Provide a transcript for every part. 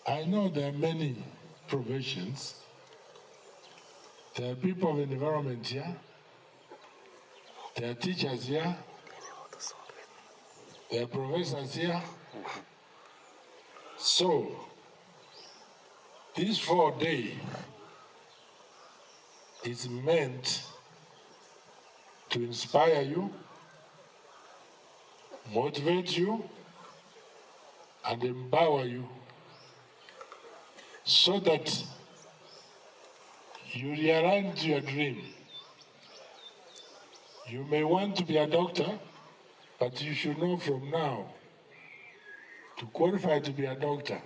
I know there are many professions. There are people of environment here. There are teachers here. There are professors here. So, this 4-day is meant to inspire you, motivate you, and empower you so that you realize your dream. You may want to be a doctor, but you should know from now, to qualify to be a doctor,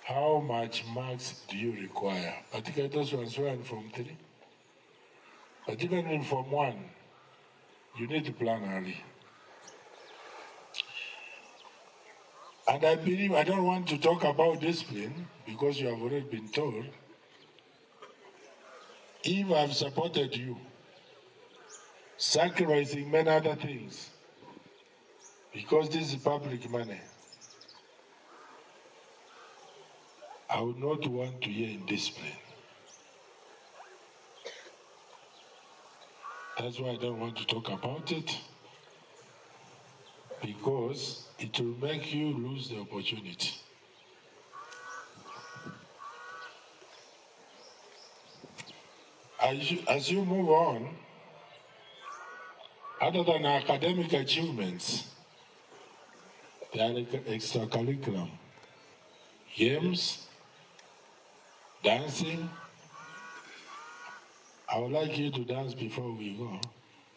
how much marks do you require? Particularly those ones who are in Form 3. But even in Form 1, you need to plan early. And I believe, I don't want to talk about discipline because you have already been told. If I've supported you, sacrificing many other things, because this is public money, I would not want to hear indiscipline. That's why I don't want to talk about it, because it will make you lose the opportunity. As you move on, other than academic achievements, there are extracurriculum, games, dancing. I would like you to dance before we go.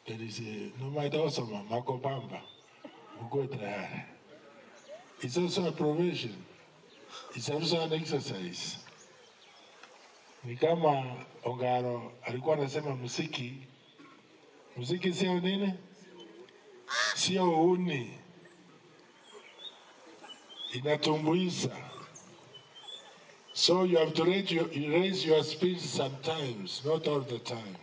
There is a, no matter what, Mako Bamba, we go there. It's also a profession. It's also an exercise. Ni kama Ongaro alikuwa anasema muziki sio nini? Sio uhuni. Inatumbuiza. So you have to raise your spirits sometimes, not all the time.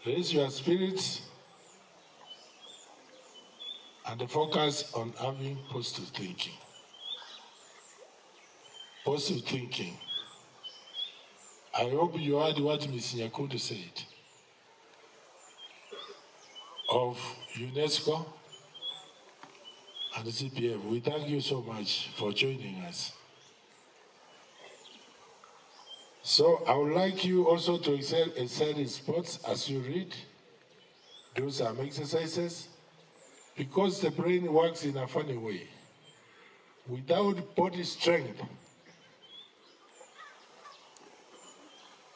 Raise your spirits and focus on having positive thinking. Positive thinking. I hope you heard what Ms. Nyakudu said of UNESCO and the CPF. We thank you so much for joining us. So I would like you also to excel in sports as you read, do some exercises, because the brain works in a funny way. Without body strength,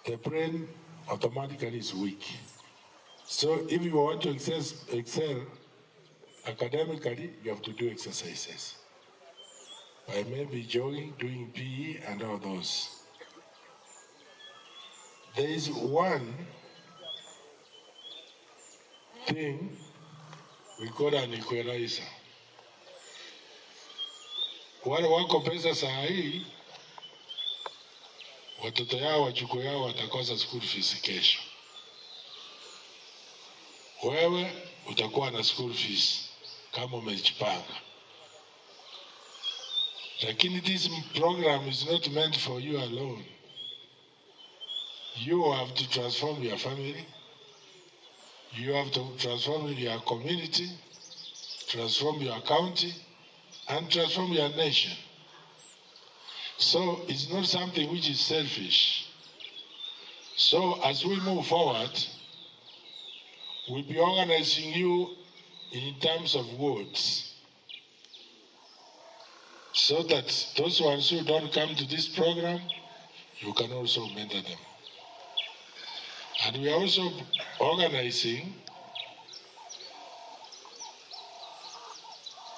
the brain automatically is weak. So if you want to excel academically, you have to do exercises. By maybe jogging, doing PE, and all those. There is one thing we call an equalizer. Wale wako pesa saa hii, watoto yao wajukuu yao watakosa school fees kesho. Wewe utakuwa na school fees kama umejipanga. Lakini this program is not meant for you alone. You have to transform your family. You have to transform your community, transform your county, and transform your nation. So it's not something which is selfish. So as we move forward, we'll be organizing you in terms of words, so that those ones who don't come to this program, you can also mentor them. And we are also organizing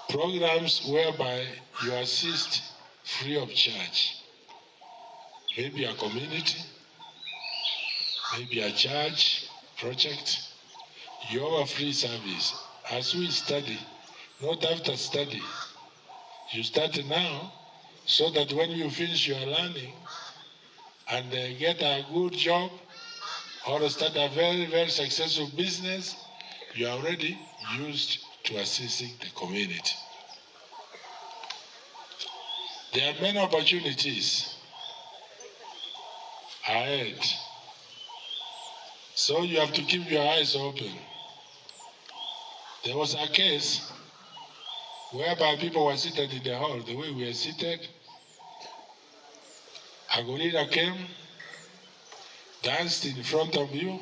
programs whereby you assist free of charge. Maybe a community, maybe a church project. You have a free service. As we study, not after study. You start now so that when you finish your learning and get a good job or start a very, very successful business, you are already used to assisting the community. There are many opportunities ahead. So you have to keep your eyes open. There was a case whereby people were seated in the hall, the way we are seated. A gorilla came, danced in front of you.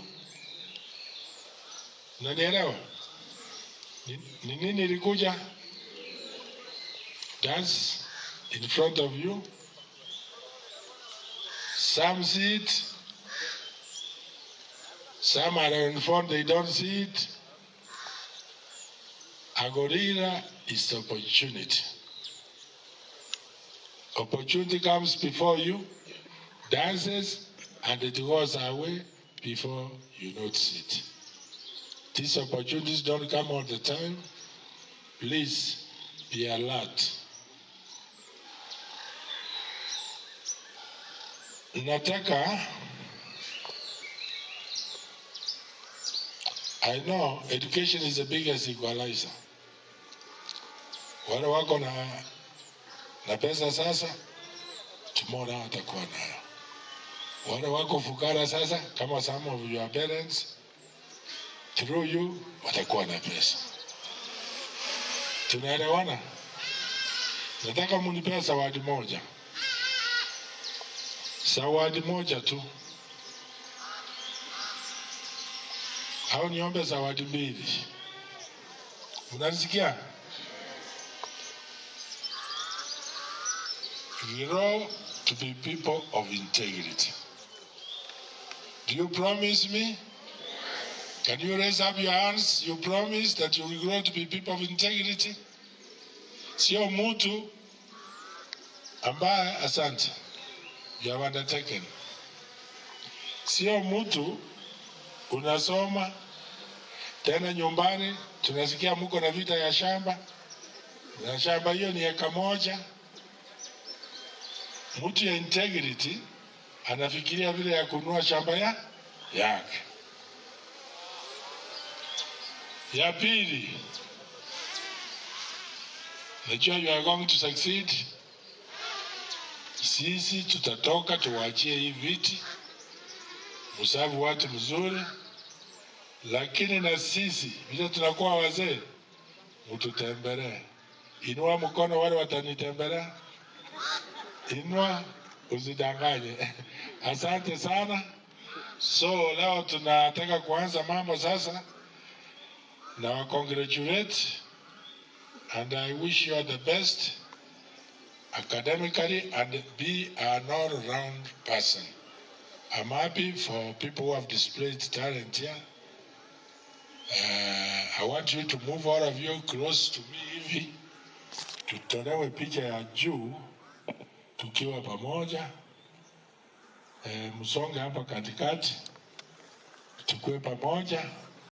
Unanielewa? Ni nini ilikuja? Dance in front of you. Some see it. Some are informed they don't see it. A gorilla is opportunity. Opportunity comes before you, dances, and it goes away before you notice it. These opportunities don't come all the time. Please be alert. I know education is the biggest equalizer. Wale wako na pesa sasa, tomorrow watakuwa nayo. Wale wako fukara sasa, kama some of your parents, through you watakuwa na pesa. Tunaelewana? Nataka munipea zawadi moja. Zawadi moja tu. Au niombe zawadi mbili. Unasikia? Grow to be people of integrity. Do you promise me? Can you raise up your hands? You promise that you will grow to be people of integrity? Sio mtu ambaye, asante, you have undertaken. Sio mtu unasoma tena nyumbani tunasikia mko na vita ya shamba, na shamba hiyo ni eka moja. Mtu ya integrity anafikiria vile ya kununua shamba yake. Ya pili, najua you are going to succeed. Sisi tutatoka tuwachie hii viti, musavu watu mzuri, lakini na sisi vile tunakuwa wazee, mtutembelee. Inua mkono wale watanitembelea. Inua, usidanganye. Asante sana. So leo tunataka kuanza mambo sasa. Now congratulate, and I wish you all the best academically and be an all-round person. I'm happy for people who have displayed talent here. I want you to move all of you close to me hivi. Tutolewe picha ya juu tukiwa pamoja. Msonge hapa katikati tukue pamoja.